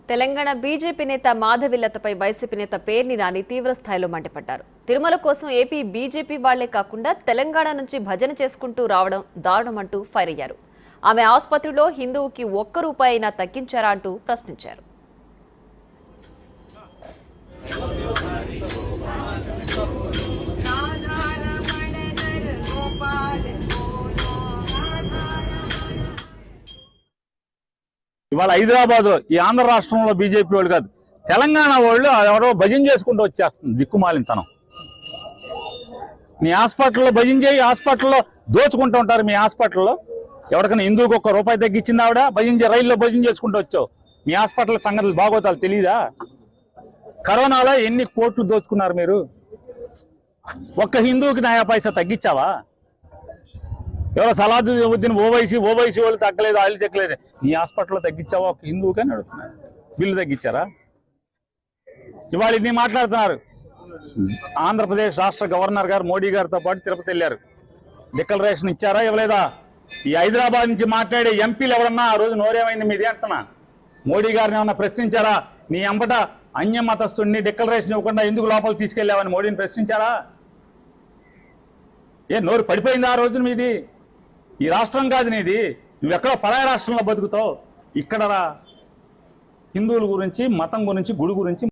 Telangana BJP నేత మాధవిలతపై YCP నేత పేర్ని నాని తీవ్ర స్థాయిలో మండిపడ్డారు. తిరుమల కోసం ఏపీ బీజేపీ వాళ్లే కాకుండా తెలంగాణ నుంచి భజన చేసుకుంటూ రావడం దారుణమంటూ ఫైర్ అయ్యారు. ఆమె ఆసుపత్రిలో హిందువుకి ₹1 అయినా తగ్గించారా అంటూ ప్రశ్నించారు. ఇవాళ హైదరాబాద్ ఈ ఆంధ్ర రాష్ట్రంలో బీజేపీ వాళ్ళు కాదు, తెలంగాణ వాళ్ళు ఎవరో భజన చేసుకుంటూ వచ్చేస్తుంది. దిక్కుమాలినతనం. మీ హాస్పిటల్లో భజన చేయి, హాస్పిటల్లో దోచుకుంటూ ఉంటారు. మీ హాస్పిటల్లో ఎవరికైనా హిందువుకి ₹1 తగ్గించింది ఆవిడ భజన రైల్లో భజన చేసుకుంటూ వచ్చావు. మీ హాస్పిటల్ సంగతులు బాగోతాలు తెలీదా? కరోనాలో ఎన్ని కోట్లు దోచుకున్నారు మీరు? ఒక్క హిందువుకి 9 పైసా తగ్గించావా? ఎవరో సలాదుద్దీన్ ఓవైసీ వాళ్ళు తగ్గలేదు, వాళ్ళు తగ్గలేదు. నీ హాస్పిటల్లో తగ్గించావా? ఒక హిందువుకని అడుగుతున్నారు. బిల్లు తగ్గించారా? ఇవాళ ఇన్ని మాట్లాడుతున్నారు. ఆంధ్రప్రదేశ్ రాష్ట్ర గవర్నర్ గారు మోడీ గారితో పాటు తిరుపతి వెళ్ళారు. డిక్లరేషన్ ఇచ్చారా ఇవ్వలేదా? ఈ హైదరాబాద్ నుంచి మాట్లాడే ఎంపీలు ఎవరన్నా ఆ రోజు నోరేమైంది మీది అంటున్నా. మోడీ గారిని ఏమన్నా ప్రశ్నించారా? నీ అంబట అన్య మతస్థుడిని డిక్లరేషన్ ఇవ్వకుండా ఎందుకు లోపల తీసుకెళ్లావని మోడీని ప్రశ్నించారా? నోరు పడిపోయింది ఆ రోజు మీది? ఈ రాష్ట్రం కాదు నీది. నువ్వెక్కడో పరాయ రాష్ట్రంలో బతుకుతావు. ఇక్కడ హిందువుల గురించి, మతం గురించి, గుడి గురించి